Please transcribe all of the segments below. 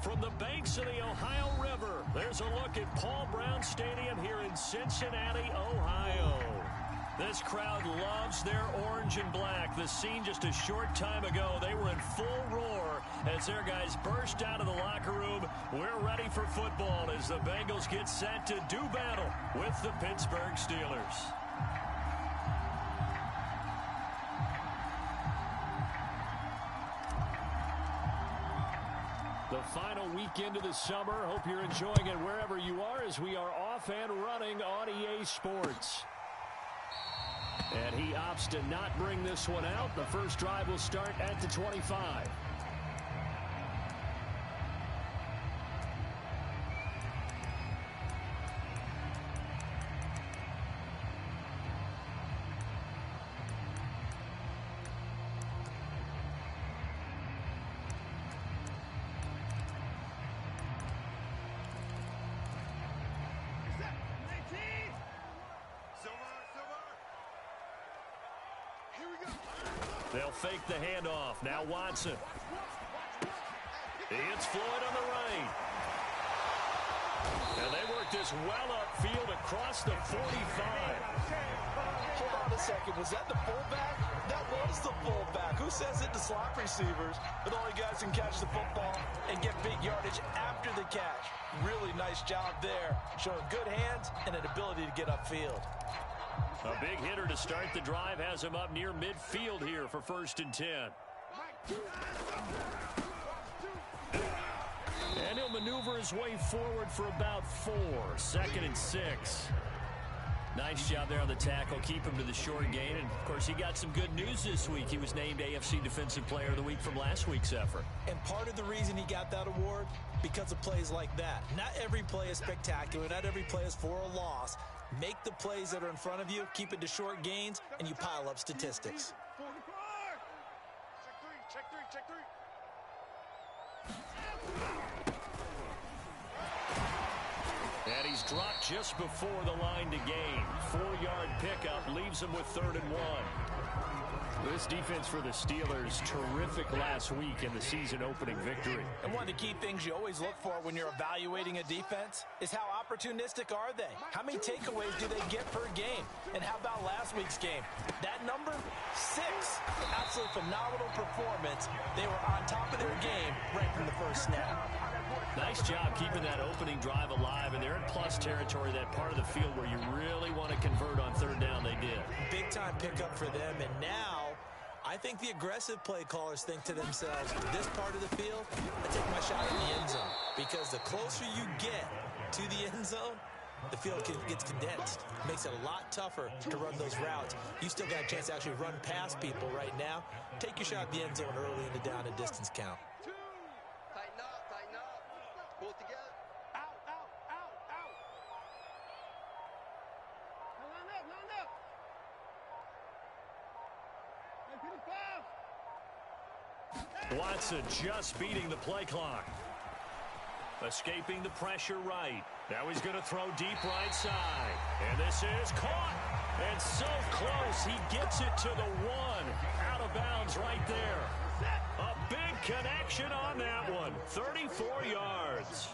From the banks of the Ohio River, there's a look at Paul Brown Stadium here in Cincinnati, Ohio. This crowd loves their orange and black. The scene just a short time ago, they were in full roar as their guys burst out of the locker room. We're ready for football as the Bengals get set to do battle with the Pittsburgh Steelers. The final weekend of the summer. Hope you're enjoying it wherever you are as we are off and running on EA Sports. And he opts to not bring this one out. The first drive will start at the 25. They'll fake the handoff. Now Watson. It's Floyd on the right. And they work this well upfield across the 45. Hold on a second. Was that the fullback? That was the fullback. Who says it to slot receivers? But all you guys can catch the football and get big yardage after the catch. Really nice job there. Showing good hands and an ability to get upfield. A big hitter to start the drive has him up near midfield here for 1st and 10. And he'll maneuver his way forward for about 4. 2nd and 6. Nice job there on the tackle. Keep him to the short gain. And, of course, he got some good news this week. He was named AFC Defensive Player of the Week from last week's effort. And part of the reason he got that award, because of plays like that. Not every play is spectacular. Not every play is for a loss. Make the plays that are in front of you, keep it to short gains, and you pile up statistics. Check three. And he's dropped just before the line to gain. 4-yard pickup leaves him with 3rd and 1. This defense for the Steelers, terrific last week in the season-opening victory. And one of the key things you always look for when you're evaluating a defense is how opportunistic are they? How many takeaways do they get per game? And how about last week's game? That number? 6. Absolutely phenomenal performance. They were on top of their game right from the first snap. Nice job keeping that opening drive alive, and they're in plus territory, that part of the field where you really want to convert on 3rd down. They did. Big-time pickup for them, and now I think the aggressive play callers think to themselves, this part of the field, I take my shot in the end zone, because the closer you get to the end zone, the field gets condensed. Makes it a lot tougher to run those routes. You still got a chance to actually run past people right now. Take your shot at the end zone early in the down and distance count. Tighten up. Pull it together. Out. Line up. Watson just beating the play clock. Escaping the pressure right. Now he's going to throw deep right side. And this is caught. And so close. He gets it to the 1. Out of bounds right there. A big connection on that one. 34 yards.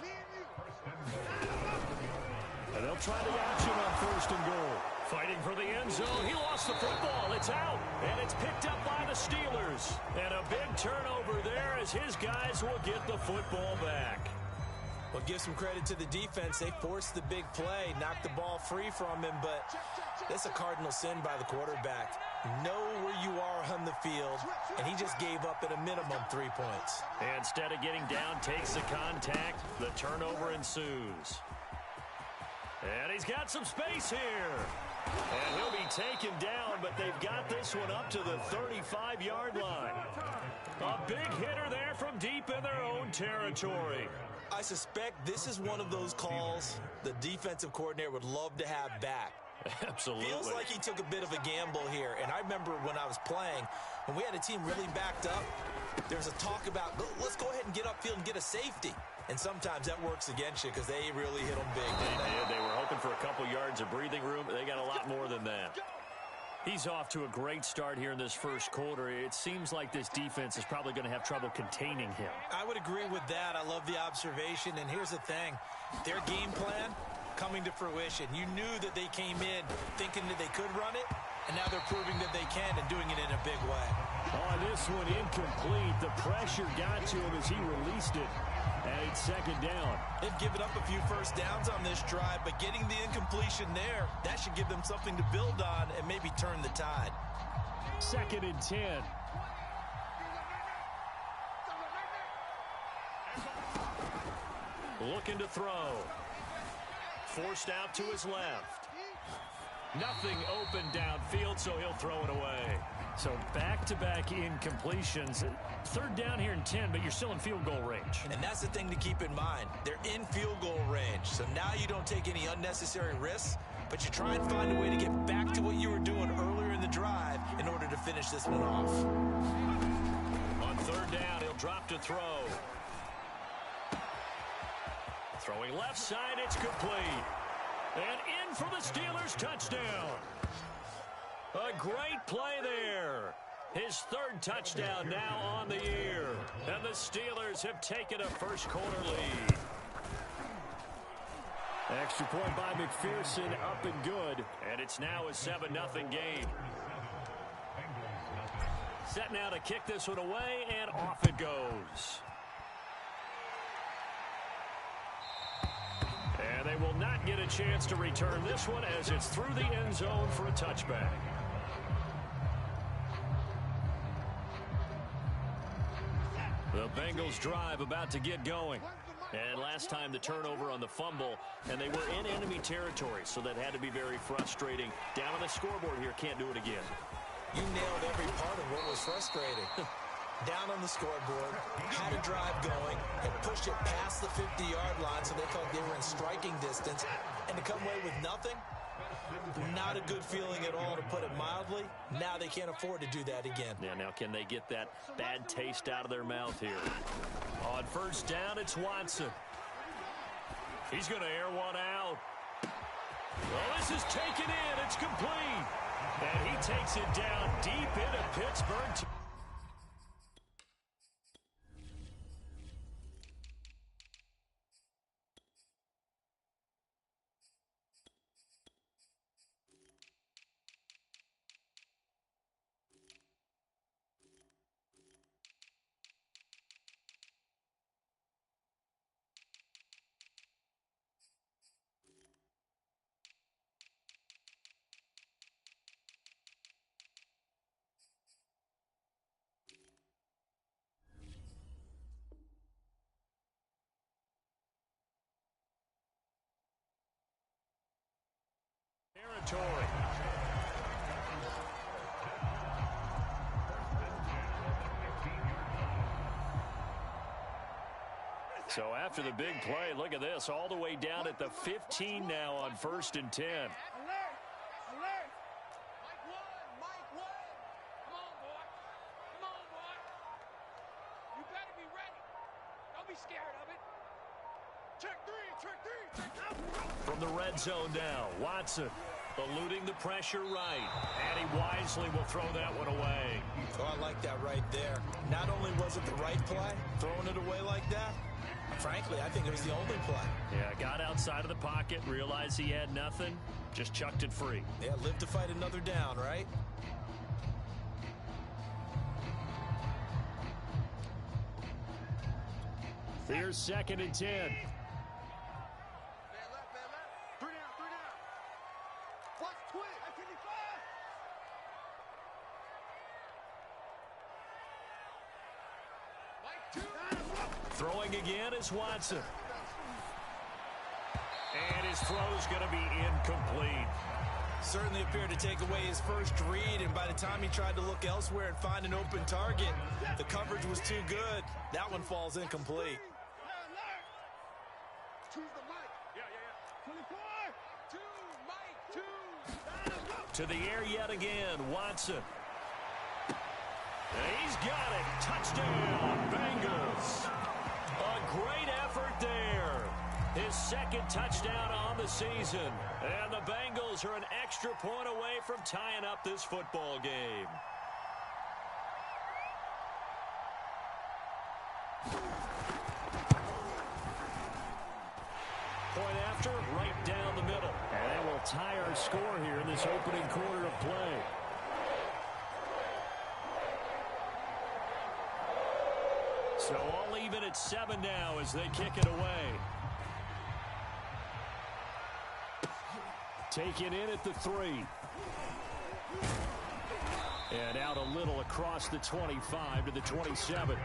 And they'll try the option on 1st and goal. Fighting for the end zone. He lost the football. It's out. And it's picked up by the Steelers. And a big turnover there as his guys will get the football back. Well, give some credit to the defense. They forced the big play, knocked the ball free from him, but that's a cardinal sin by the quarterback. Know where you are on the field, and he just gave up at a minimum 3 points. And instead of getting down, takes the contact. The turnover ensues. And he's got some space here. And he'll be taken down, but they've got this one up to the 35-yard line. A big hitter there from deep in their own territory. I suspect this is one of those calls the defensive coordinator would love to have back. Absolutely. Feels like he took a bit of a gamble here. And I remember when I was playing, when we had a team really backed up, there was a talk about, let's go ahead and get upfield and get a safety. And sometimes that works against you because they really hit them big. They did. They were hoping for a couple yards of breathing room. They got a lot more than that. He's off to a great start here in this first quarter. It seems like this defense is probably going to have trouble containing him. I would agree with that. I love the observation. And here's the thing. Their game plan coming to fruition. You knew that they came in thinking that they could run it, and now they're proving that they can and doing it in a big way. On this one, incomplete. The pressure got to him as he released it. And it's second down. They've given up a few first downs on this drive, but getting the incompletion there, that should give them something to build on and maybe turn the tide. 2nd and 10. Looking to throw. Forced out to his left. Nothing open downfield, so he'll throw it away. So back-to-back incompletions. 3rd down here and 10, but you're still in field goal range. And that's the thing to keep in mind. They're in field goal range. So now you don't take any unnecessary risks, but you try and find a way to get back to what you were doing earlier in the drive in order to finish this one off. On 3rd down, he'll drop to throw. Throwing left side, it's complete. And in for the Steelers touchdown. A great play there. His 3rd touchdown now on the year. And the Steelers have taken a first quarter lead. Extra point by McPherson, up and good. And it's now a 7-0 game. Set now to kick this one away, and off it goes. And they will not get a chance to return this one as it's through the end zone for a touchback. The Bengals drive about to get going. And last time the turnover on the fumble, and they were in enemy territory, so that had to be very frustrating. Down on the scoreboard here, can't do it again. You nailed every part of what was frustrating. Down on the scoreboard, had a drive going, and pushed it past the 50-yard line so they felt they were in striking distance. And to come away with nothing, not a good feeling at all, to put it mildly. Now they can't afford to do that again. Yeah, now can they get that bad taste out of their mouth here? On 1st down, it's Watson. He's going to air one out. Well, this is taken in. It's complete. And he takes it down deep into Pittsburgh. Territory. So after the big play, look at this, all the way down at the 15 now on 1st and 10. Alert! Alert! Mike one! Come on, boy! Come on, boy! You better be ready. Don't be scared of it. Check three! Check three! Check three! From the red zone now, Watson eluding the pressure right. And he wisely will throw that one away. Oh, I like that right there. Not only was it the right play, throwing it away like that, frankly, I think it was the only play. Yeah, got outside of the pocket, realized he had nothing, just chucked it free. Yeah, live to fight another down, right? Here's 2nd and 10. Man left, man left. Three down. Watch twist. At 55. Mike two. Throwing again is Watson. And his throw is going to be incomplete. Certainly appeared to take away his first read, and by the time he tried to look elsewhere and find an open target, the coverage was too good. That one falls incomplete. Choose the Mike. Yeah. 24. 2, Mike, 2. To the air yet again, Watson. And he's got it. Touchdown, Bengals. A great effort there. His second touchdown on the season. And the Bengals are an extra point away from tying up this football game. Point after, right down the middle. And that will tie our score here in this opening quarter of play. So all even at 7 now as they kick it away. Taken in at the 3. And out a little across the 25 to the 27.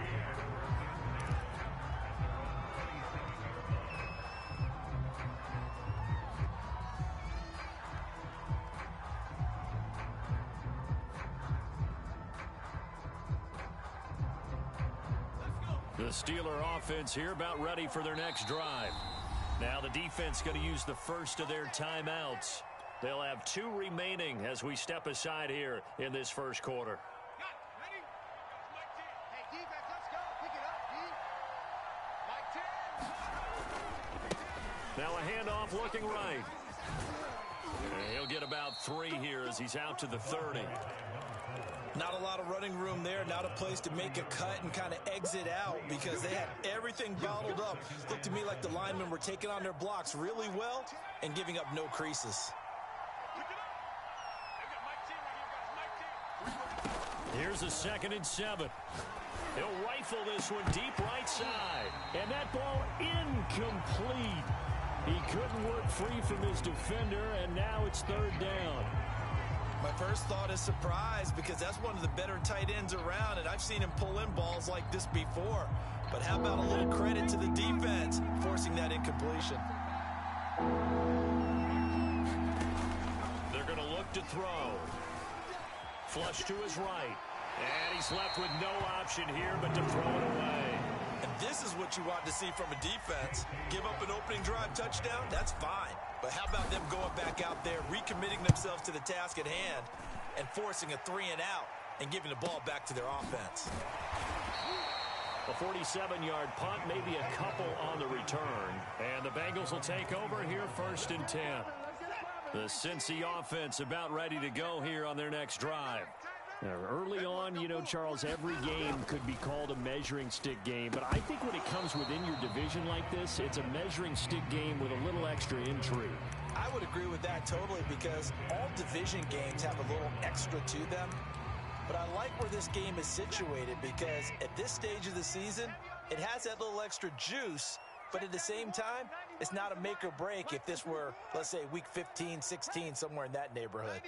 The Steeler offense here about ready for their next drive. Now the defense going to use the first of their timeouts. They'll have 2 remaining as we step aside here in this first quarter. Ready? Hey, defense, let's go. Pick it up, D. Mike 10. Now a handoff looking right. And he'll get about 3 here as he's out to the 30. Not a lot of running room there. Not a place to make a cut and kind of exit out because they had everything bottled up. Looked to me like the linemen were taking on their blocks really well and giving up no creases. Here's a 2nd and 7. He'll rifle this one deep right side. And that ball incomplete. He couldn't work free from his defender, and now it's 3rd down. My first thought is surprise because that's one of the better tight ends around, and I've seen him pull in balls like this before. But how about a little credit to the defense forcing that incompletion? They're going to look to throw. Flush to his right. And he's left with no option here but to throw it away. And this is what you want to see from a defense. Give up an opening drive touchdown, that's fine. But how about them going back out there, recommitting themselves to the task at hand, and forcing a 3 and out and giving the ball back to their offense? A 47-yard punt, maybe a couple on the return. And the Bengals will take over here 1st and 10. The Cincy offense about ready to go here on their next drive. Now, early on, you know, Charles, every game could be called a measuring stick game. But I think when it comes within your division like this, it's a measuring stick game with a little extra intrigue. I would agree with that totally because all division games have a little extra to them. But I like where this game is situated because at this stage of the season, it has that little extra juice. But at the same time, it's not a make or break if this were, let's say, week 15, 16, somewhere in that neighborhood.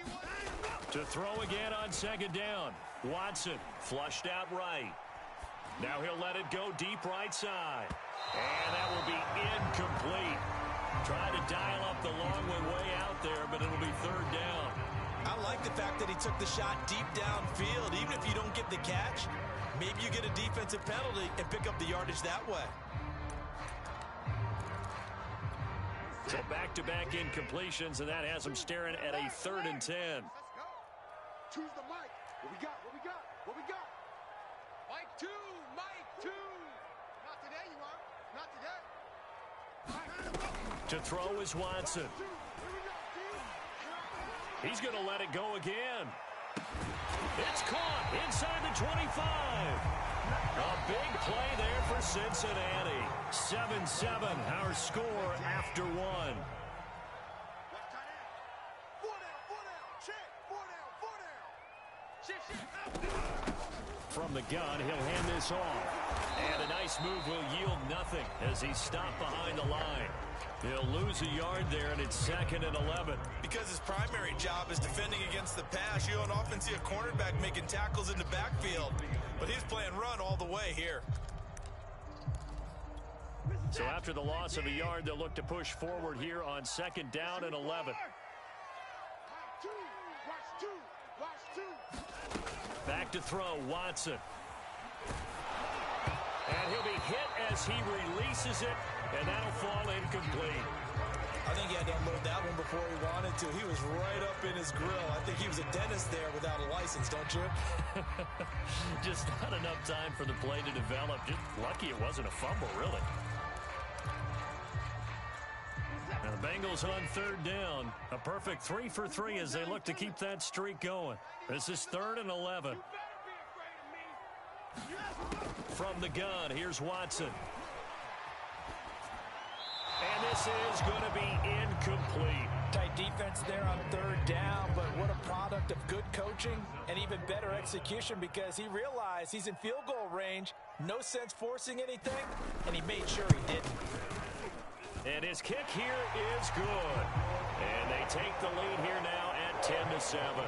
To throw again on 2nd down. Watson flushed out right. Now he'll let it go deep right side. And that will be incomplete. Trying to dial up the long way out there, but it'll be 3rd down. I like the fact that he took the shot deep downfield. Even if you don't get the catch, maybe you get a defensive penalty and pick up the yardage that way. So back-to-back incompletions, and that has them staring at a 3rd and 10. Let's go. Choose the mic. What we got? What we got? What we got? Mike 2. Mike 2. Not today, you are. Not today. To throw is Watson. He's going to let it go again. It's caught inside the 25. A big play there for Cincinnati. 7-7, our score after 1. From the gun, he'll hand this off. And a nice move will yield nothing as he's stopped behind the line. He'll lose a yard there, and it's 2nd and 11. Because his primary job is defending against the pass, you don't often see a cornerback making tackles in the backfield. But he's playing run all the way here. So after the loss of a yard, they'll look to push forward here on 2nd down and 11. Back to throw, Watson. And he'll be hit as he releases it, and that'll fall incomplete. I think he had to unload that one before he wanted to. He was right up in his grill. I think he was a dentist there without a license, don't you? Just not enough time for the play to develop. Just lucky it wasn't a fumble, really. Bengals on third down. A perfect 3 for 3 as they look to keep that streak going. This is 3rd and 11. From the gun, here's Watson. And this is going to be incomplete. Tight defense there on 3rd down, but what a product of good coaching and even better execution because he realized he's in field goal range. No sense forcing anything, and he made sure he didn't. And his kick here is good. And they take the lead here now at 10-7.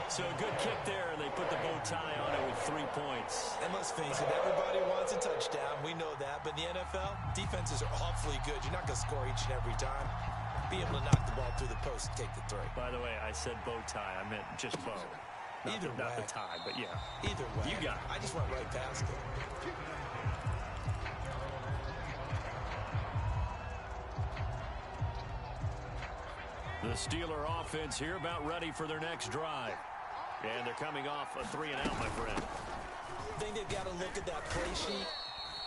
So a good kick there, and they put the bow tie on it with 3 points. And let's face it, everybody wants a touchdown. We know that. But in the NFL, defenses are awfully good. You're not going to score each and every time. Be able to knock the ball through the post and take the throw. By the way, I said bow tie. I meant just bow. Not the tie, but yeah. Either way. You got it. I just went right past it. The Steeler offense here about ready for their next drive. And they're coming off a 3-and-out, my friend. I think they've got to look at that play sheet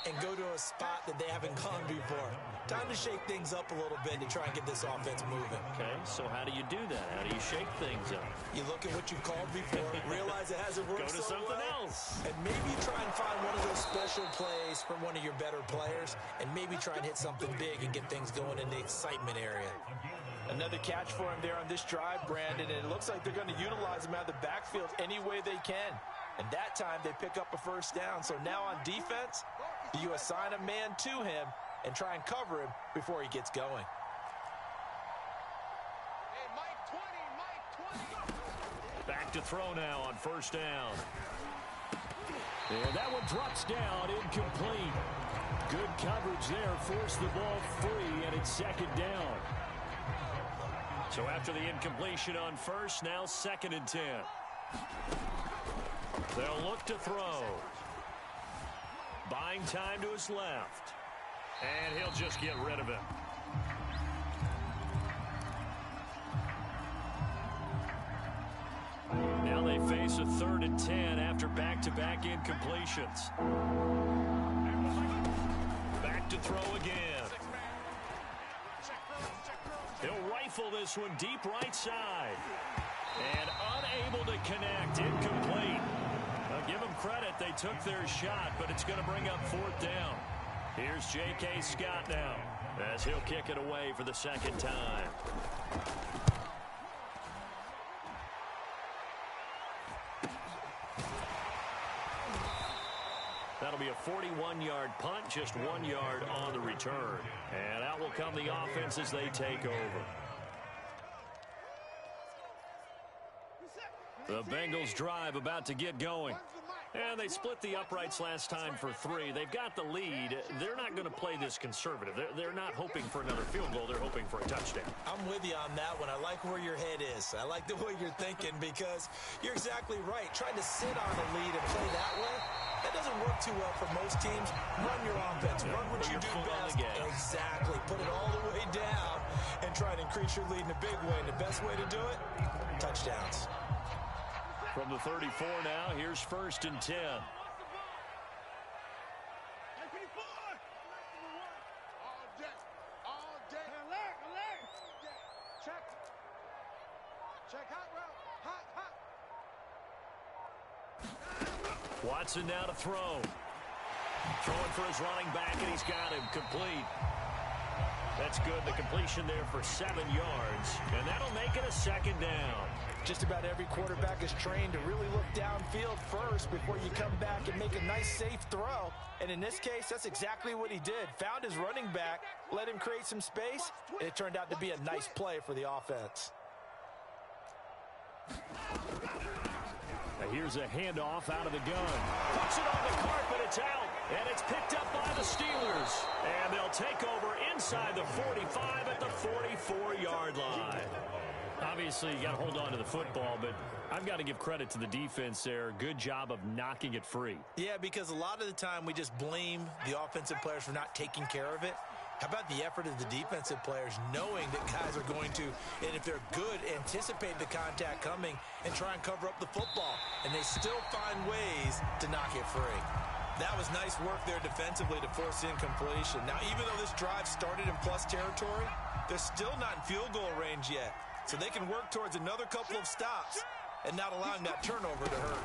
and go to a spot that they haven't gone before. Time to shake things up a little bit to try and get this offense moving. Okay, so how do you do that? How do you shake things up? You look at what you've called before, realize it hasn't worked Go to something else. and maybe try and find one of those special plays from one of your better players, and maybe try and hit something big and get things going in the excitement area. Another catch for him there on this drive, Brandon, and it looks like they're going to utilize him out of the backfield any way they can. And that time they pick up a 1st down. So now on defense, do you assign a man to him and try and cover him before he gets going? Hey, Mike 20. Back to throw now on 1st down. And that one drops down, incomplete. Good coverage there, forced the ball free, and it's 2nd down. So after the incompletion on 1st, now 2nd and 10. They'll look to throw. Buying time to his left. And he'll just get rid of it. Now they face a 3rd and 10 after back-to-back incompletions. Back to throw again. He'll rifle this one deep right side. And unable to connect. Incomplete. Now give them credit. They took their shot, but it's going to bring up 4th down. Here's J.K. Scott now as he'll kick it away for the 2nd time. That'll be a 41-yard punt, just 1 yard on the return. And out will come the offense as they take over. The Bengals drive about to get going. And they split the uprights last time for 3. They've got the lead. They're not going to play this conservative. They're not hoping for another field goal. They're hoping for a touchdown. I'm with you on that one. I like where your head is. I like the way you're thinking because you're exactly right. Trying to sit on a lead and play that way, that doesn't work too well for most teams. Run your offense. Run what you do best. Exactly. Put it all the way down and try to increase your lead in a big way. And the best way to do it, touchdowns. From the 34 now, here's 1st and 10. Watson now to throw. Throwing for his running back, and he's got him complete. That's good. The completion there for 7 yards, and that'll make it a 2nd down. Just about every quarterback is trained to really look downfield first before you come back and make a nice, safe throw. And in this case, that's exactly what he did. Found his running back, let him create some space, and it turned out to be a nice play for the offense. Now here's a handoff out of the gun. Puts it on the carpet, it's out, and it's picked up by the Steelers. And they'll take over inside the 45 at the 44-yard line. Obviously, you got to hold on to the football, but I've got to give credit to the defense there. Good job of knocking it free. Yeah, because a lot of the time we just blame the offensive players for not taking care of it. How about the effort of the defensive players knowing that guys are going to, and if they're good, anticipate the contact coming and try and cover up the football. And they still find ways to knock it free. That was nice work there defensively to force incompletion. Now, even though this drive started in plus territory, they're still not in field goal range yet. So they can work towards another couple of stops and not allowing that turnover to hurt.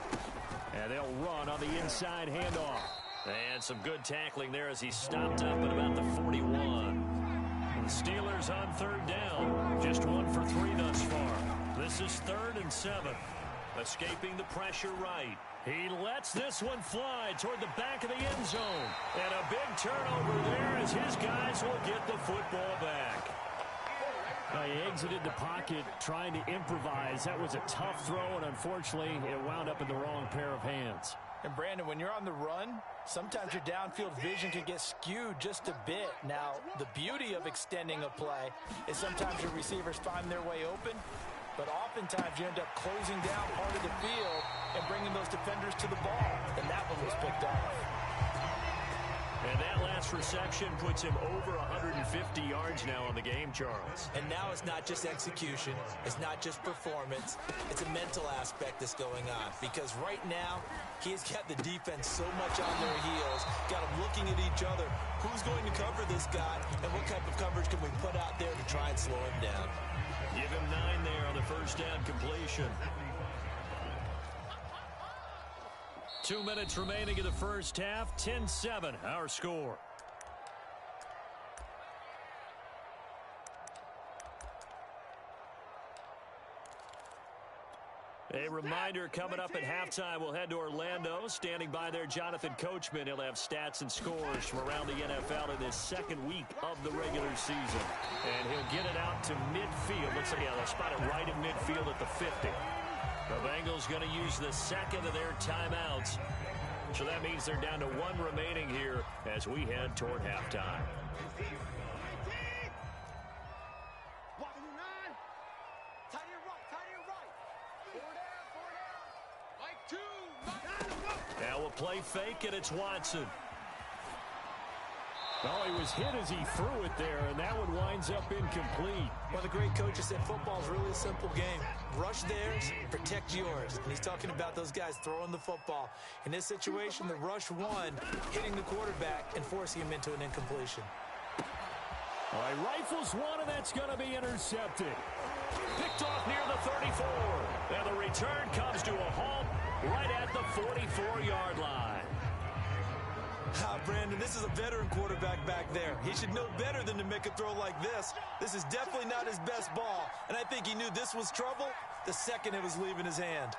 And they'll run on the inside handoff. And some good tackling there as he stopped up at about the 41. The Steelers on third down. Just 1 for 3 thus far. This is 3rd and 7. Escaping the pressure right. He lets this one fly toward the back of the end zone. And a big turnover there as his guys will get the football back. He exited the pocket trying to improvise. That was a tough throw, and unfortunately, it wound up in the wrong pair of hands. And, Brandon, when you're on the run, sometimes your downfield vision can get skewed just a bit. Now, the beauty of extending a play is sometimes your receivers find their way open, but oftentimes you end up closing down part of the field and bringing those defenders to the ball. And that one was picked off. And that last reception puts him over 150 yards now on the game, Charles. And now it's not just execution. It's not just performance. It's a mental aspect that's going on. Because right now, he's got the defense so much on their heels, got them looking at each other. Who's going to cover this guy, and what type of coverage can we put out there to try and slow him down? Give him 9 there on the first down completion. 2 minutes remaining in the first half. 10-7, our score. A reminder, coming up at halftime, we'll head to Orlando. Standing by there, Jonathan Coachman. He'll have stats and scores from around the NFL in this second week of the regular season. And he'll get it out to midfield. Looks like they'll spot it right in midfield at the 50. The Bengals going to use the second of their timeouts. So that means they're down to 1 remaining here as we head toward halftime. Now we'll play fake, and it's Watson. Oh, he was hit as he threw it there, and that one winds up incomplete. Well, the great coach has said football is really a simple game. Rush theirs, protect yours. And he's talking about those guys throwing the football. In this situation, the rush won, hitting the quarterback and forcing him into an incompletion. All right, rifles one, and that's going to be intercepted. Picked off near the 34. And the return comes to a halt right at the 44-yard line. Brandon, this is a veteran quarterback back there. He should know better than to make a throw like this. This is definitely not his best ball, and I think he knew this was trouble the second it was leaving his hand.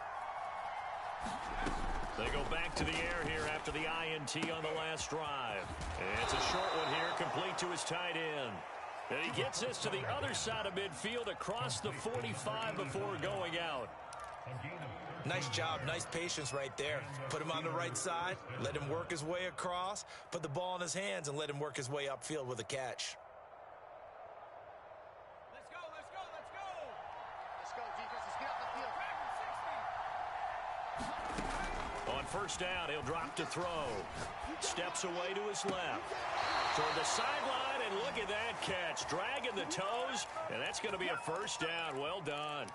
They go back to the air here after the INT on the last drive. And it's a short one here, complete to his tight end. And he gets this to the other side of midfield across the 45 before going out. Nice job, nice patience right there. Put him on the right side, let him work his way across, put the ball in his hands, and let him work his way upfield with a catch. Let's go, let's go, let's go. Let's go, defense. Let's get off the field. On first down, he'll drop to throw. Steps away to his left. Toward the sideline, and look at that catch. Dragging the toes, and that's going to be a first down. Well done.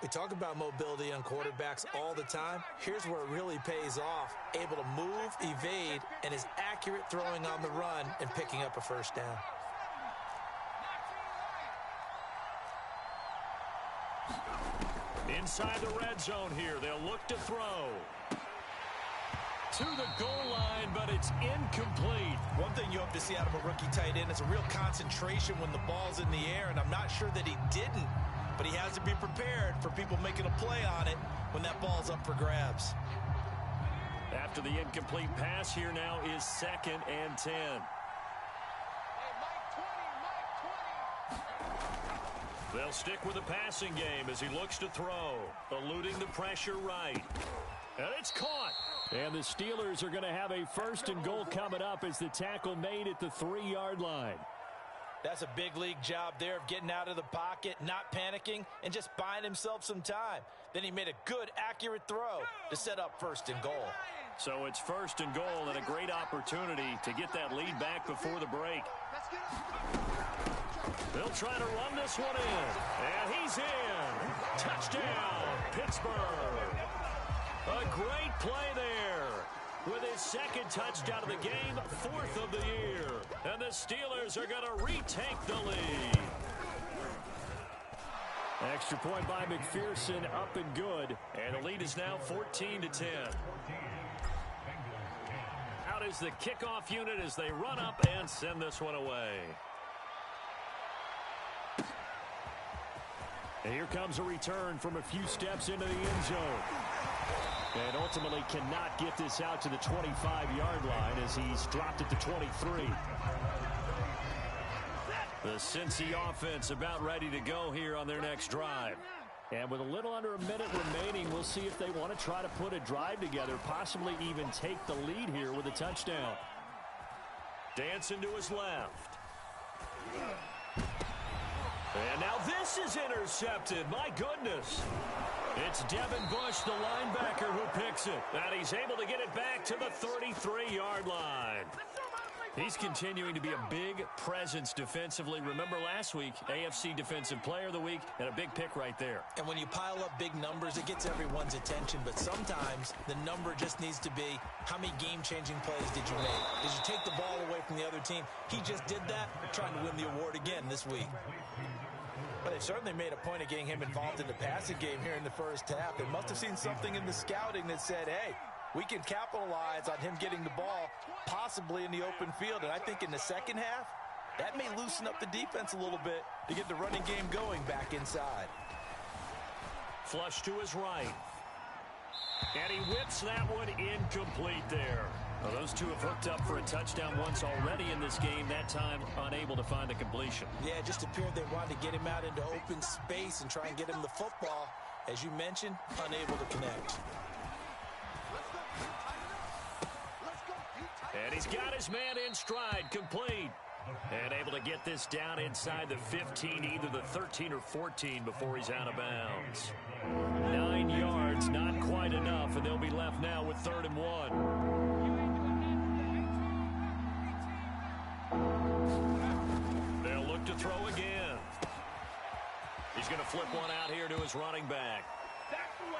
We talk about mobility on quarterbacks all the time. Here's where it really pays off. Able to move, evade, and is accurate throwing on the run and picking up a first down. Inside the red zone here, they'll look to throw. To the goal line, but it's incomplete. One thing you hope to see out of a rookie tight end is a real concentration when the ball's in the air, and I'm not sure that he didn't. But he has to be prepared for people making a play on it when that ball's up for grabs. After the incomplete pass, here now is 2nd and 10. Hey, Mike 20, Mike 20. They'll stick with the passing game as he looks to throw, eluding the pressure right. And it's caught. And the Steelers are going to have a 1st and goal coming up as the tackle made at the 3-yard line. That's a big league job there of getting out of the pocket, not panicking, and just buying himself some time. Then he made a good, accurate throw to set up 1st and goal. So it's 1st and goal and a great opportunity to get that lead back before the break. They'll try to run this one in. And he's in. Touchdown, Pittsburgh. A great play there. with his second touchdown of the game, 4th of the year. And the Steelers are going to retake the lead. Extra point by McPherson, up and good. And the lead is now 14-10. Out is the kickoff unit as they run up and send this one away. And here comes a return from a few steps into the end zone. And ultimately cannot get this out to the 25-yard line as he's dropped it to 23. The Cincy offense about ready to go here on their next drive. And with a little under a minute remaining, we'll see if they want to try to put a drive together, possibly even take the lead here with a touchdown. Dancing to his left. And now this is intercepted. My goodness. It's Devin Bush, the linebacker, who picks it. And he's able to get it back to the 33-yard line. He's continuing to be a big presence defensively. Remember last week, AFC Defensive Player of the Week, and a big pick right there. And when you pile up big numbers, it gets everyone's attention. But sometimes the number just needs to be, how many game-changing plays did you make? Did you take the ball away from the other team? He just did that, trying to win the award again this week. But they've certainly made a point of getting him involved in the passing game here in the first half. They must have seen something in the scouting that said, hey, we can capitalize on him getting the ball possibly in the open field. And I think in the second half, that may loosen up the defense a little bit to get the running game going back inside. Flush to his right. And he whips that one incomplete there. Well, those two have hooked up for a touchdown once already in this game, that time unable to find the completion. Yeah, it just appeared they wanted to get him out into open space and try and get him the football. As you mentioned, unable to connect. And he's got his man in stride, complete. And able to get this down inside the 15, either the 13 or 14 before he's out of bounds. 9 yards, not quite enough, and they'll be left now with 3rd and 1. They'll look to throw again. He's going to flip one out here to his running back.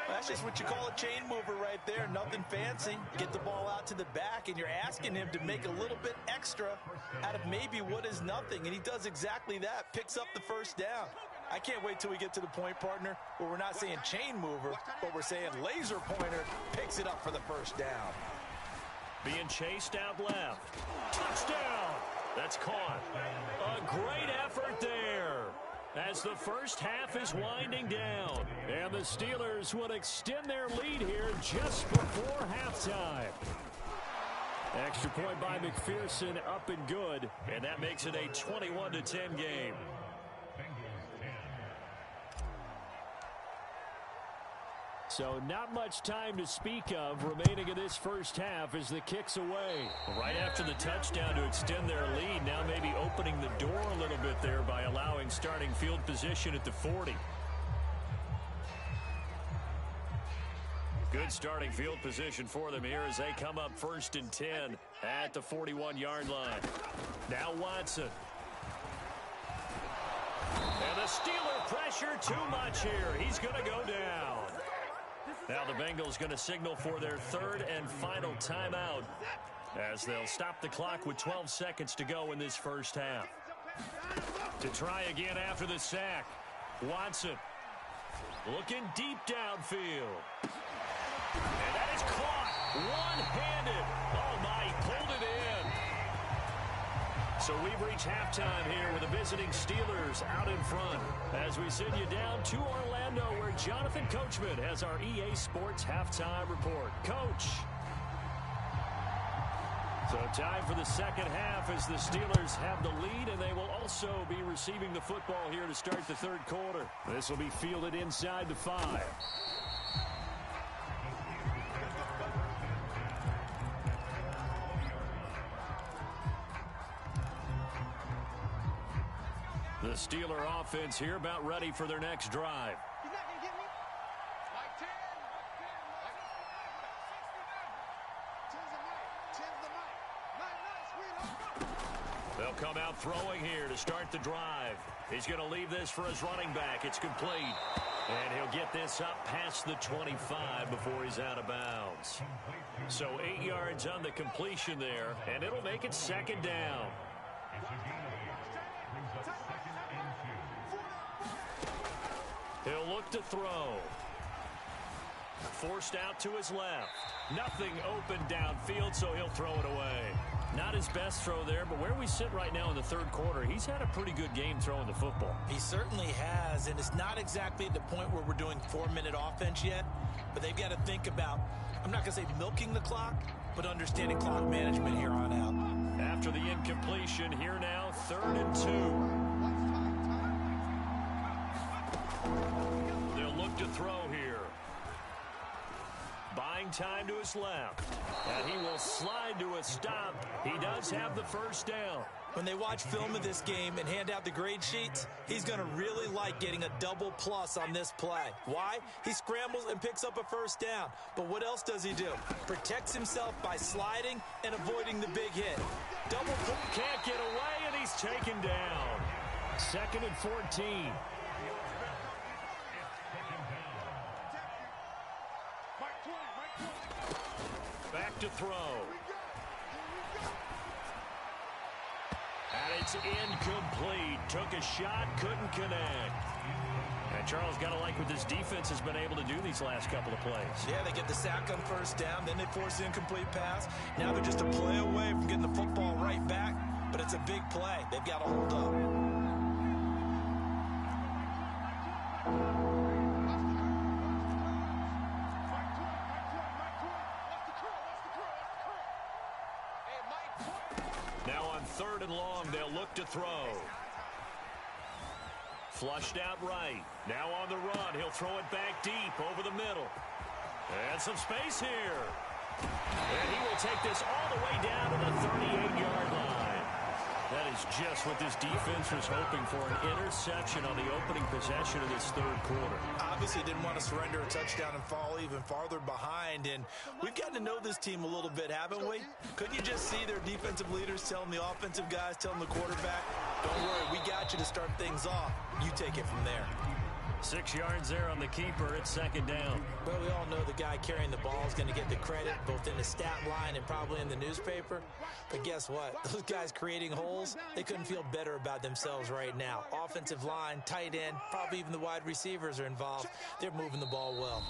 That's just what you call a chain mover right there. Nothing fancy. Get the ball out to the back, and you're asking him to make a little bit extra out of maybe what is nothing. And he does exactly that. Picks up the first down. I can't wait till we get to the point, partner, where we're not saying chain mover, but we're saying laser pointer picks it up for the first down. Being chased out left. Touchdown! That's caught. A great effort there, as the first half is winding down. And the Steelers would extend their lead here just before halftime. Extra point by McPherson, up and good. And that makes it a 21-10 game. So not much time to speak of remaining in this first half as the kick's away. Right after the touchdown to extend their lead, now maybe opening the door a little bit there by allowing starting field position at the 40. Good starting field position for them here as they come up 1st and 10 at the 41-yard line. Now Watson. And the Steeler pressure too much here. He's going to go down. Now the Bengals going to signal for their 3rd and final timeout as they'll stop the clock with 12 seconds to go in this first half. To try again after the sack, Watson looking deep downfield. And that is caught one-handed. Oh, my, he pulled it in. So we've reached halftime here with the visiting Steelers out in front as we send you down to Orlando where Jonathan Coachman has our EA Sports Halftime Report. Coach. So time for the second half as the Steelers have the lead, and they will also be receiving the football here to start the 3rd quarter. This will be fielded inside the 5. The Steeler offense here about ready for their next drive. He's not going to get me. Like 10. They'll come out throwing here to start the drive. He's going to leave this for his running back. It's complete. And he'll get this up past the 25 before he's out of bounds. So 8 yards on the completion there, and it'll make it second down. He'll look to throw. Forced out to his left. Nothing open downfield, so he'll throw it away. Not his best throw there, but where we sit right now in the third quarter, he's had a pretty good game throwing the football. He certainly has, and it's not exactly at the point where we're doing 4-minute offense yet, but they've got to think about, I'm not going to say milking the clock, but understanding clock management here on out. After the incompletion, here now, 3rd and 2. They'll look to throw here. Buying time to his left. And he will slide to a stop. He does have the first down. When they watch film of this game and hand out the grade sheets, he's going to really like getting a double plus on this play. Why? He scrambles and picks up a first down. But what else does he do? Protects himself by sliding and avoiding the big hit. Double can't get away, and he's taken down. 2nd and 14. Back to throw. And it's incomplete. Took a shot, couldn't connect. And Charles, got to like what this defense has been able to do these last couple of plays. Yeah, they get the sack on first down, then they force the incomplete pass. Now they're just a play away from getting the football right back, but it's a big play. They've got to hold up. Now on 3rd and long, they'll look to throw. Flushed out right. Now on the run, he'll throw it back deep over the middle. And some space here. And he will take this all the way down to the 38-yard line. That is just what this defense was hoping for, an interception on the opening possession of this third quarter. Obviously didn't want to surrender a touchdown and fall even farther behind, and we've gotten to know this team a little bit, haven't we? Couldn't you just see their defensive leaders telling the offensive guys, telling the quarterback, don't worry, we got you to start things off. You take it from there. 6 yards there on the keeper. It's second down. Well, we all know the guy carrying the ball is going to get the credit, both in the stat line and probably in the newspaper. But guess what? Those guys creating holes, they couldn't feel better about themselves right now. Offensive line, tight end, probably even the wide receivers are involved. They're moving the ball well.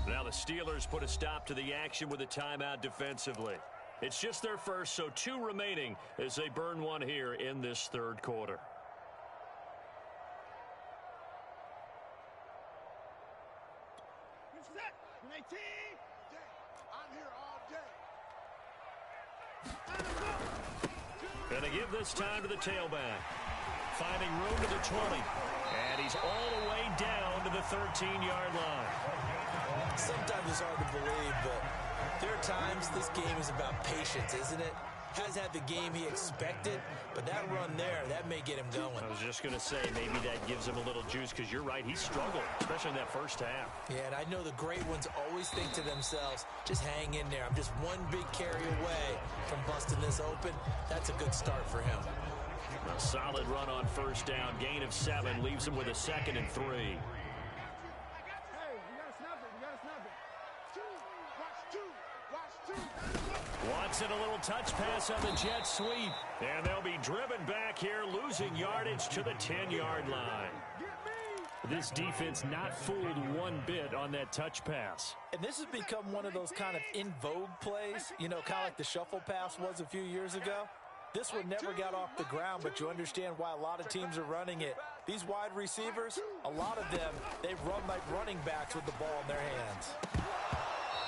Now the Steelers put a stop to the action with a timeout defensively. It's just their first, so 2 remaining as they burn one here in this third quarter. I'm here all day. Gonna give this time to the tailback. Finding room to the 20. And he's all the way down to the 13-yard line. Sometimes it's hard to believe, but there are times this game is about patience, isn't it? Has had the game he expected, but that run there, that may get him going. I was just going to say, maybe that gives him a little juice, because you're right, he struggled, especially in that first half. Yeah, and I know the great ones always think to themselves, just hang in there. I'm just one big carry away from busting this open. That's a good start for him. A solid run on first down. Gain of 7 leaves him with a 2nd and 3. Watson, a little touch pass on the jet sweep. And they'll be driven back here, losing yardage to the 10-yard line. This defense not fooled one bit on that touch pass. And this has become one of those kind of in vogue plays, you know, kind of like the shuffle pass was a few years ago. This one never got off the ground, but you understand why a lot of teams are running it. These wide receivers, a lot of them, they run like running backs with the ball in their hands.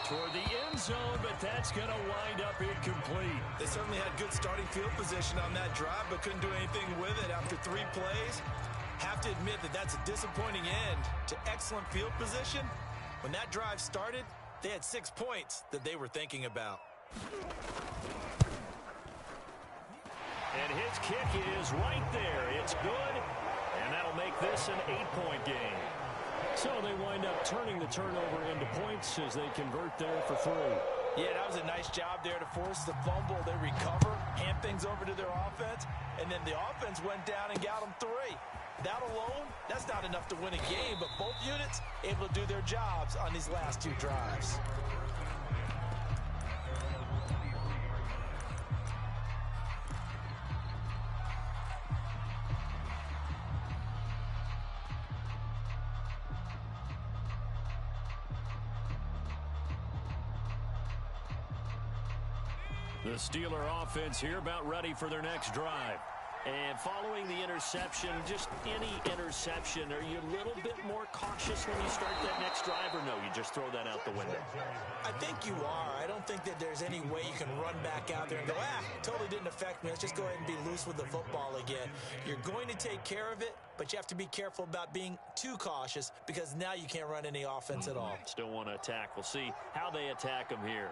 Toward the end zone, but that's going to wind up incomplete. They certainly had good starting field position on that drive, but couldn't do anything with it after 3 plays. Have to admit that that's a disappointing end to excellent field position. When that drive started, they had 6 points that they were thinking about. And his kick is right there. It's good, and that'll make this an 8-point game. So they wind up turning the turnover into points as they convert there for 3. Yeah, that was a nice job there to force the fumble. They recover, hand things over to their offense, and then the offense went down and got them 3. That alone, That's not enough to win a game, but both units able to do their jobs on these last two drives. The Steeler offense here about ready for their next drive. And following the interception, just any interception, are you a little bit more cautious when you start that next drive, or no, you just throw that out the window? I think you are. I don't think that there's any way you can run back out there and go, totally didn't affect me. Let's just go ahead and be loose with the football again. You're going to take care of it, but you have to be careful about being too cautious because now you can't run any offense at all. Still want to attack. We'll see how they attack them here.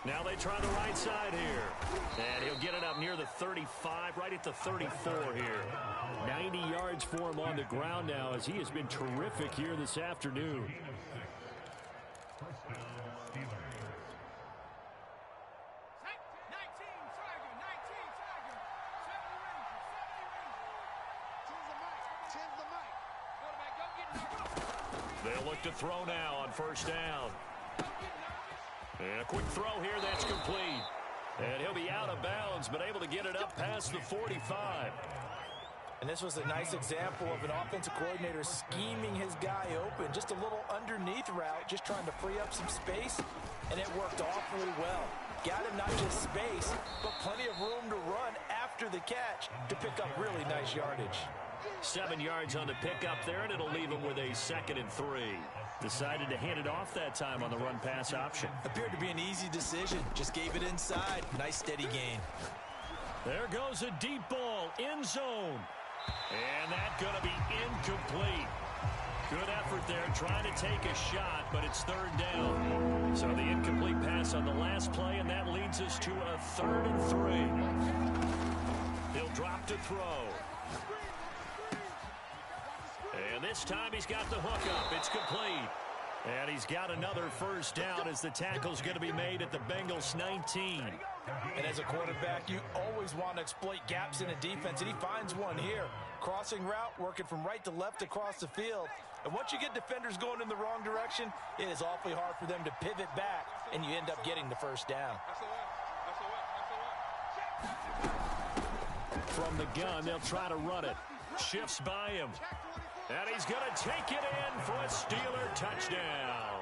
Now they try the right side here. And he'll get it up near the 35, right at the 34 here. 90 yards for him on the ground now as he has been terrific here this afternoon. They'll look to throw now on first down. And a quick throw here, that's complete. And he'll be out of bounds, but able to get it up past the 45. And this was a nice example of an offensive coordinator scheming his guy open. Just a little underneath route, just trying to free up some space, and it worked awfully well. Got him not just space, but plenty of room to run after the catch to pick up really nice yardage. 7 yards on the pickup there, and it'll leave him with a 2nd and 3. Decided to hand it off that time on the run-pass option. Appeared to be an easy decision. Just gave it inside. Nice steady gain. There goes a deep ball, end zone. And that's going to be incomplete. Good effort there, trying to take a shot, but it's 3rd down. So the incomplete pass on the last play, and that leads us to a 3rd and 3. He'll drop to throw. And this time he's got the hook up. It's complete. And he's got another first down as the tackle's going to be made at the Bengals 19. And as a quarterback, you always want to exploit gaps in a defense, and he finds one here. Crossing route, working from right to left across the field. And once you get defenders going in the wrong direction, it is awfully hard for them to pivot back, and you end up getting the first down. From the gun, they'll try to run it. Shifts by him. And he's going to take it in for a Steeler touchdown.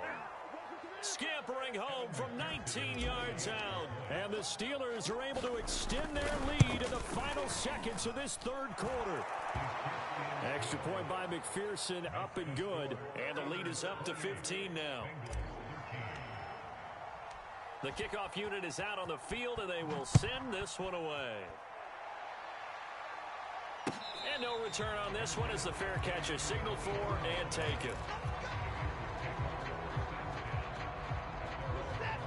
Scampering home from 19 yards out. And the Steelers are able to extend their lead in the final seconds of this 3rd quarter. Extra point by McPherson, up and good. And the lead is up to 15 now. The kickoff unit is out on the field, and they will send this one away. And no return on this one as the fair catch is signaled for and taken.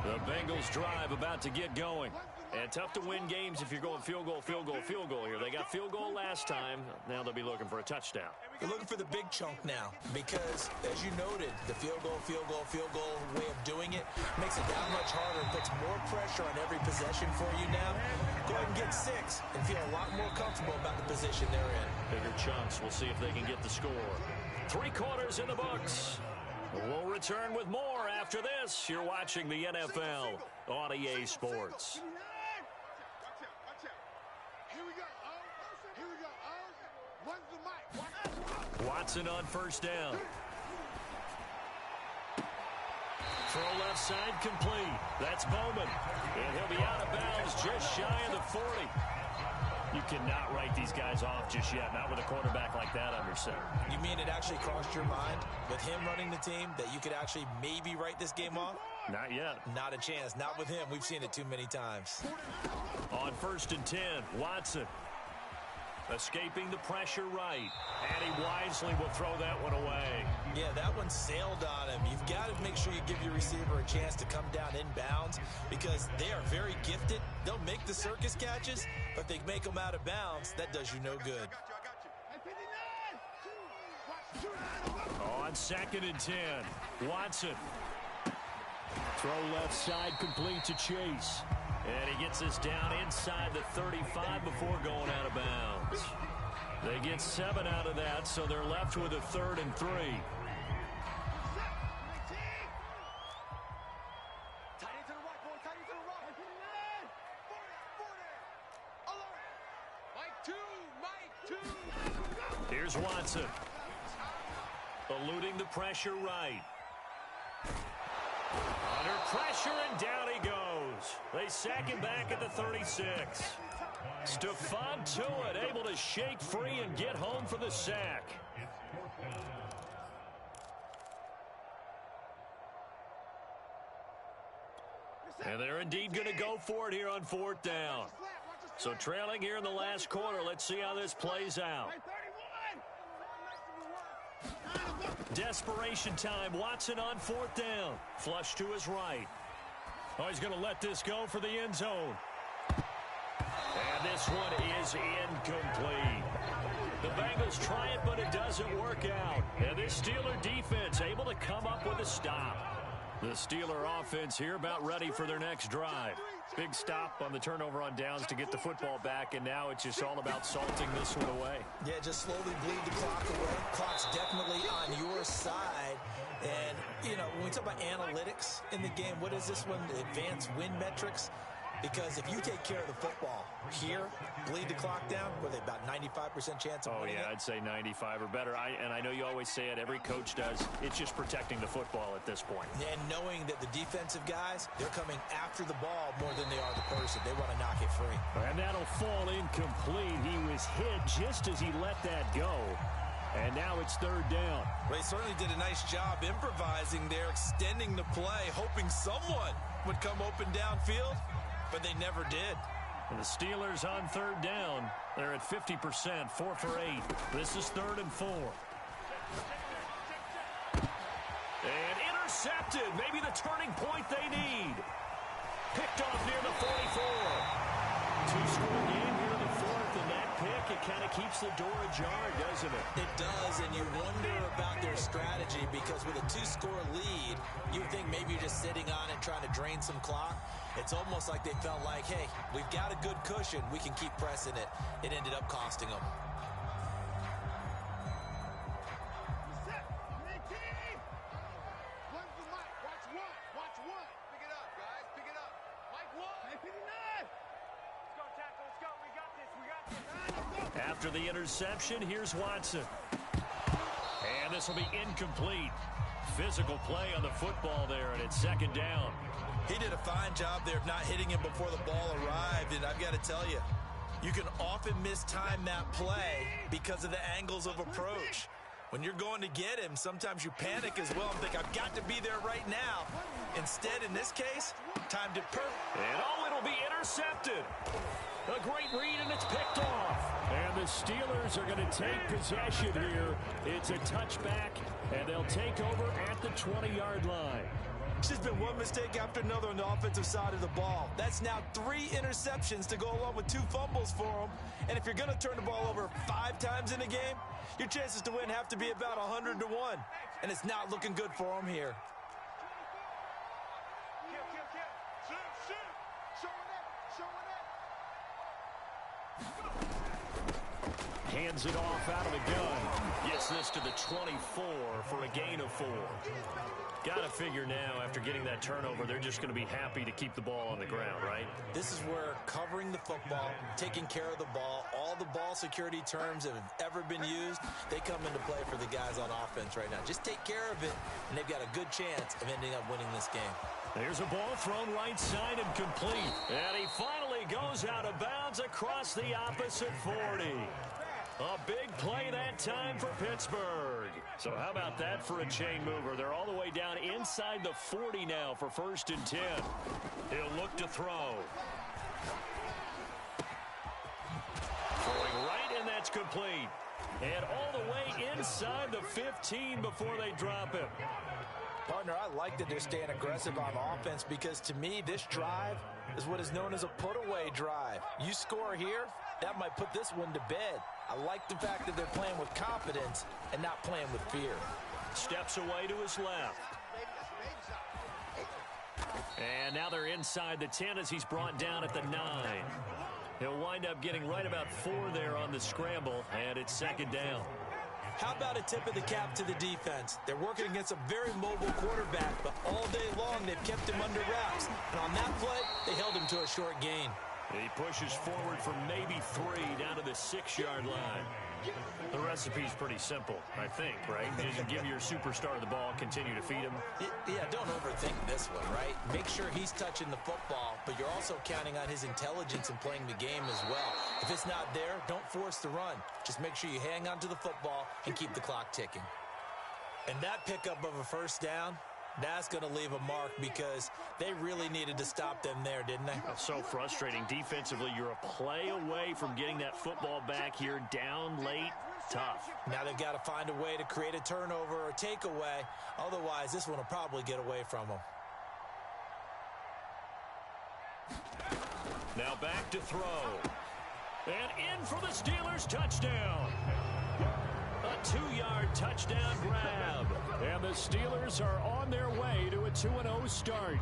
The Bengals drive about to get going. And tough to win games if you're going field goal, field goal, field goal here. They got field goal last time. Now they'll be looking for a touchdown. They're looking for the big chunk now because, as you noted, the field goal way of doing it makes it that much harder and puts more pressure on every possession for you now. Go ahead and get 6 and feel a lot more comfortable about the position they're in. Bigger chunks. We'll see if they can get the score. 3 quarters in the books. We'll return with more after this. You're watching the NFL on EA Sports. Watson on first down. Throw left side complete. That's Bowman. And he'll be out of bounds just shy of the 40. You cannot write these guys off just yet, not with a quarterback like that under center. You mean it actually crossed your mind with him running the team that you could actually maybe write this game off? Not yet. Not a chance. Not with him. We've seen it too many times. On 1st and 10, Watson. Escaping the pressure right. And he wisely will throw that one away. Yeah, that one sailed on him. You've got to make sure you give your receiver a chance to come down inbounds because they are very gifted. They'll make the circus catches, but if they make them out of bounds, that does you no good. On 2nd and 10, Watson. Throw left side complete to Chase. And he gets us down inside the 35 before going out of bounds. They get 7 out of that, so they're left with a 3rd and 3. Here's Watson. Eluding the pressure right. Under pressure, and down he goes. They sack him back at the 36. Stephon Tuitt able to shake free and get home for the sack. And they're indeed going to go for it here on 4th down. So trailing here in the last quarter. Let's see how this plays out. Desperation time. Watson on 4th down. Flush to his right. Oh, he's going to let this go for the end zone. And this one is incomplete. The Bengals try it, but it doesn't work out. And this Steeler defense able to come up with a stop. The Steeler offense here about ready for their next drive. Big stop on the turnover on downs to get the football back, and now it's just all about salting this one away. Yeah, just slowly bleed the clock away. Clock's definitely on your side. And, you know, when we talk about analytics in the game, what is this one? Advanced win metrics? Because if you take care of the football here, bleed the clock down, with about 95% chance of winning yeah, it. I'd say 95 or better. And I know you always say it, every coach does. It's just protecting the football at this point. And knowing that the defensive guys, they're coming after the ball more than they are the person. They want to knock it free. And that'll fall incomplete. He was hit just as he let that go. And now it's 3rd down. Well, he certainly did a nice job improvising there, extending the play, hoping someone would come open downfield. But they never did. And the Steelers on 3rd down. They're at 50%, 4 for 8. This is 3rd and 4. And intercepted. Maybe the turning point they need. Picked off near the 44. 2-score game here in the 4th, and that pick, it kind of keeps the door ajar, doesn't it? It does, and you wonder about their strategy, because with a 2-score lead, you would think maybe you're just sitting on it trying to drain some clock. It's almost like they felt like, hey, we've got a good cushion. We can keep pressing it. It ended up costing them. After the interception, here's Watson. And this will be incomplete. Physical play on the football there, and it's 2nd down. He did a fine job there of not hitting him before the ball arrived, and I've got to tell you, you can often mistime that play because of the angles of approach. When you're going to get him, sometimes you panic as well and think, I've got to be there right now. Instead, in this case, timed it perfect. And it'll be intercepted. A great read, and it's picked off. And the Steelers are going to take possession here. It's a touchback, and they'll take over at the 20-yard line. It's just been one mistake after another on the offensive side of the ball. That's now 3 interceptions to go along with 2 fumbles for them. And if you're going to turn the ball over 5 times in a game, your chances to win have to be about 100 to 1. And it's not looking good for them here. Hands it off out of the gun. Gets this to the 24 for a gain of 4. Got to figure now, after getting that turnover, they're just going to be happy to keep the ball on the ground, right? This is where covering the football, taking care of the ball, all the ball security terms that have ever been used, they come into play for the guys on offense right now. Just take care of it, and they've got a good chance of ending up winning this game. There's a ball thrown right side and complete. And he finally goes out of bounds across the opposite 40. A big play that time for Pittsburgh. So how about that for a chain mover? They're all the way down inside the 40 now for 1st and 10. He'll look to throw. Throwing right, and that's complete. And all the way inside the 15 before they drop him. Partner, I like that they're staying aggressive on offense, because to me, this drive is what is known as a put-away drive. You score here, that might put this one to bed. I like the fact that they're playing with confidence and not playing with fear. Steps away to his left. And now they're inside the 10 as he's brought down at the 9. He'll wind up getting right about 4 there on the scramble, and it's second down. How about a tip of the cap to the defense? They're working against a very mobile quarterback, but all day long they've kept him under wraps. And on that play, they held him to a short gain. He pushes forward for maybe 3 down to the 6-yard line. The recipe's pretty simple, I think, right? Just give your superstar the ball, continue to feed him. Yeah, don't overthink this one, right? Make sure he's touching the football, but you're also counting on his intelligence in playing the game as well. If it's not there, don't force the run. Just make sure you hang on to the football and keep the clock ticking. And that pickup of a first down, that's going to leave a mark because they really needed to stop them there, didn't they? So frustrating. Defensively, you're a play away from getting that football back here, down late, tough. Now they've got to find a way to create a turnover or takeaway. Otherwise, this one will probably get away from them. Now back to throw. And in for the Steelers, touchdown. A 2-yard touchdown grab. And the Steelers are on their way to a 2-0 start.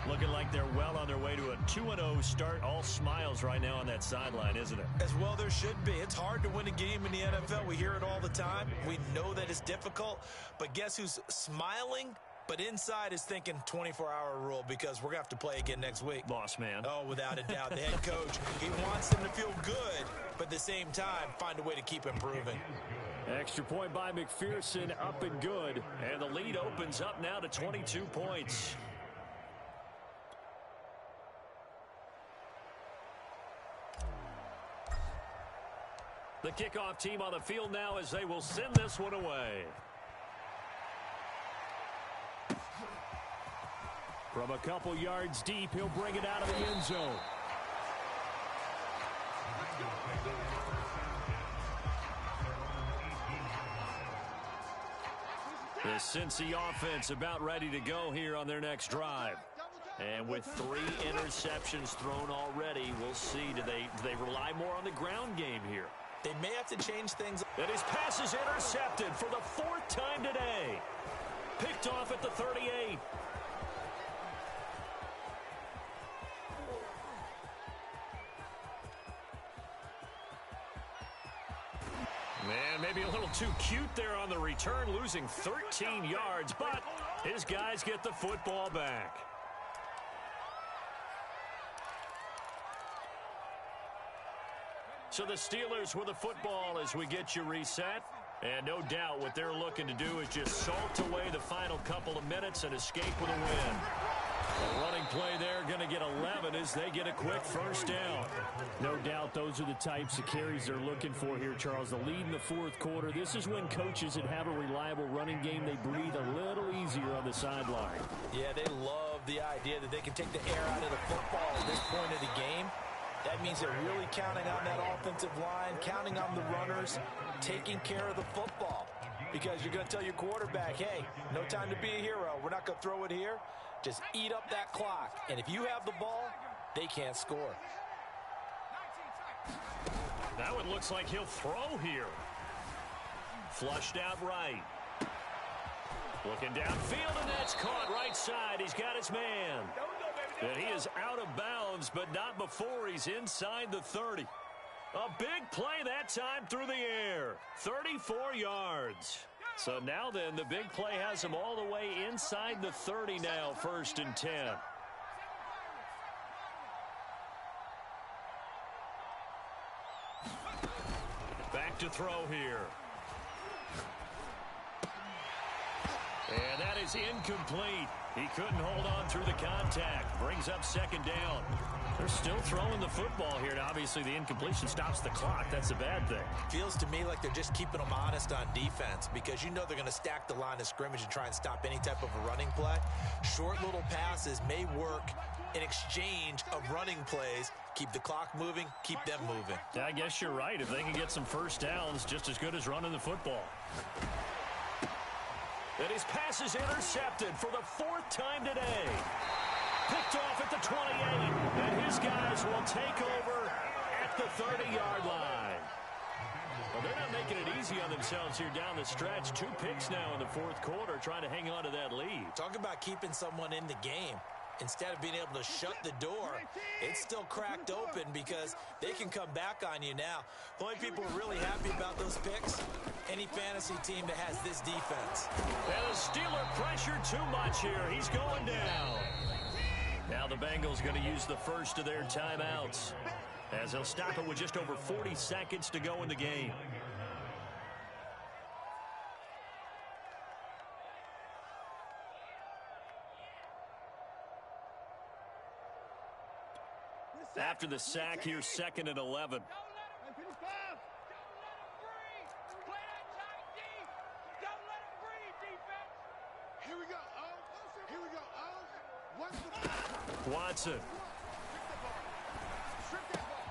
Looking like they're well on their way to a 2-0 start. All smiles right now on that sideline, isn't it? As well there should be. It's hard to win a game in the NFL. We hear it all the time. We know that it's difficult. But guess who's smiling? But inside is thinking 24-hour rule because we're going to have to play again next week. Boss man. Oh, without a doubt. The head coach, he wants them to feel good, but at the same time, find a way to keep improving. Extra point by McPherson, up and good. And the lead opens up now to 22 points. The kickoff team on the field now as they will send this one away. From a couple yards deep, he'll bring it out of the end zone. The Cincy offense about ready to go here on their next drive. And with 3 interceptions thrown already, we'll see. Do they rely more on the ground game here? They may have to change things. And his pass is intercepted for the 4th time today. Picked off at the 38. Man, maybe a little too cute there on the return, losing 13 yards, but his guys get the football back. So the Steelers with the football as we get you reset. And no doubt what they're looking to do is just salt away the final couple of minutes and escape with a win. A running play there, going to get 11 as they get a quick first down. No doubt those are the types of carries they're looking for here, Charles. The lead in the 4th quarter. This is when coaches that have a reliable running game, they breathe a little easier on the sideline. Yeah, they love the idea that they can take the air out of the football at this point of the game. That means they're really counting on that offensive line, counting on the runners, taking care of the football. Because you're going to tell your quarterback, hey, no time to be a hero. We're not going to throw it here. Just eat up that clock. And if you have the ball, they can't score. That one looks like he'll throw here. Flushed out right. Looking downfield, and that's caught right side. He's got his man. And he is out of bounds, but not before he's inside the 30. A big play that time through the air. 34 yards. So now then, the big play has him all the way inside the 30 now, 1st and 10. Back to throw here. And that is incomplete. He couldn't hold on through the contact. Brings up 2nd down. They're still throwing the football here. Now, obviously, the incompletion stops the clock. That's a bad thing. Feels to me like they're just keeping them honest on defense because you know they're going to stack the line of scrimmage and try and stop any type of a running play. Short little passes may work in exchange of running plays. Keep the clock moving, keep them moving. Yeah, I guess you're right. If they can get some first downs, just as good as running the football. And his pass is intercepted for the 4th time today. Picked off at the 28, and his guys will take over at the 30-yard line. Well, they're not making it easy on themselves here down the stretch. 2 picks now in the fourth quarter, trying to hang on to that lead. Talk about keeping someone in the game. Instead of being able to shut the door, it's still cracked open because they can come back on you now. The only people who are really happy about those picks, any fantasy team that has this defense. And the Steeler pressure too much here. He's going down. Now the Bengals going to use the first of their timeouts, as they'll stop it with just over 40 seconds to go in the game. After the sack, here's 2nd and 11. Don't let him breathe. Play that tight D. Don't let him breathe, defense. Here we go, Here we go, What's the Watson. Strip that ball.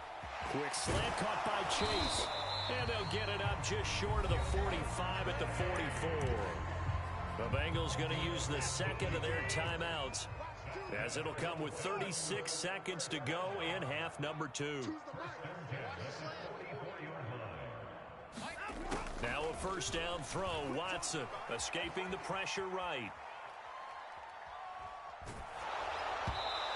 Quick slant caught by Chase. And they'll get it up just short of the 45 at the 44. The Bengals going to use the second of their timeouts, as it'll come with 36 seconds to go in half number 2. Now a first down throw. Watson escaping the pressure right.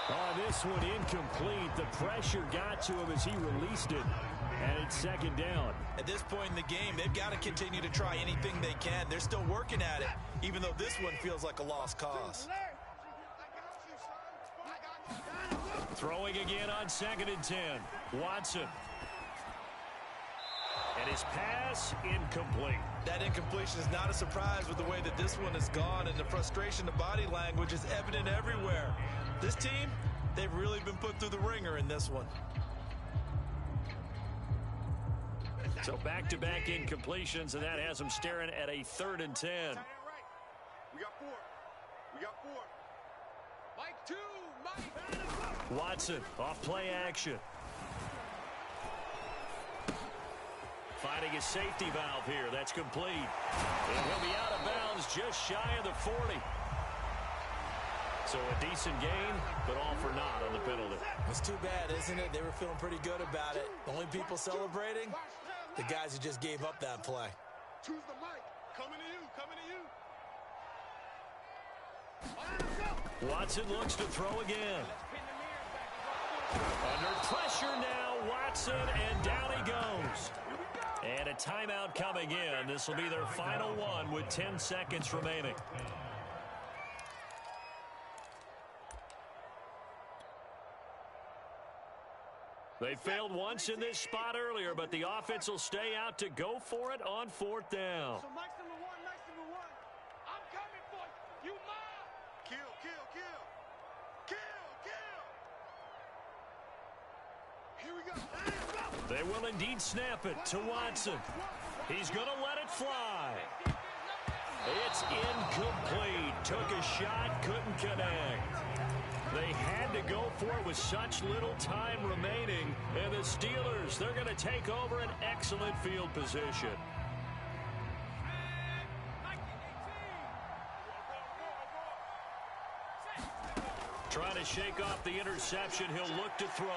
Oh, this one incomplete. The pressure got to him as he released it. And it's 2nd down. At this point in the game, they've got to continue to try anything they can. They're still working at it, even though this one feels like a lost cause. Throwing again on 2nd and 10. Watson. And his pass incomplete. That incompletion is not a surprise with the way that this one has gone, and the frustration, the body language is evident everywhere. This team, they've really been put through the ringer in this one. So back-to-back incompletions, and that has them staring at a 3rd and 10. We got 4. We got 4. Mike 2. Mike. Watson off play action. Finding a safety valve here. That's complete. And he'll be out of bounds just shy of the 40. So a decent gain, but all for naught on the penalty. It's too bad, isn't it? They were feeling pretty good about it. The only people celebrating, the guys who just gave up that play. Choose the mic. Coming to you. Coming to you. Watson looks to throw again. Under pressure now, Watson, and down he goes. And a timeout coming in. This will be their final one with 10 seconds remaining. They failed once in this spot earlier, but the offense will stay out to go for it on 4th down. So Mike's number 1. Mike's number 1. I'm coming for you. You mob. Kill, kill, kill. Kill, kill. Here we go. They will indeed snap it to Watson. He's going to let it fly. It's incomplete. Took a shot, couldn't connect. They had to go for it with such little time remaining. And the Steelers, they're going to take over an excellent field position. Trying to shake off the interception. He'll look to throw.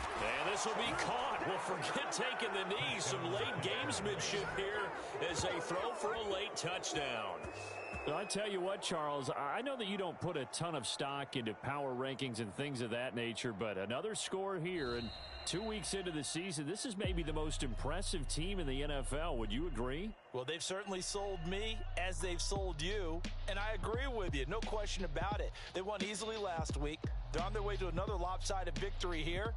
And this will be caught. Well, forget taking the knee. Some late gamesmanship here as they throw for a late touchdown. Well, I tell you what, Charles, I know that you don't put a ton of stock into power rankings and things of that nature, but another score here, and 2 weeks into the season, this is maybe the most impressive team in the NFL. Would you agree? Well, they've certainly sold me as they've sold you, and I agree with you. No question about it. They won easily last week. They're on their way to another lopsided victory here.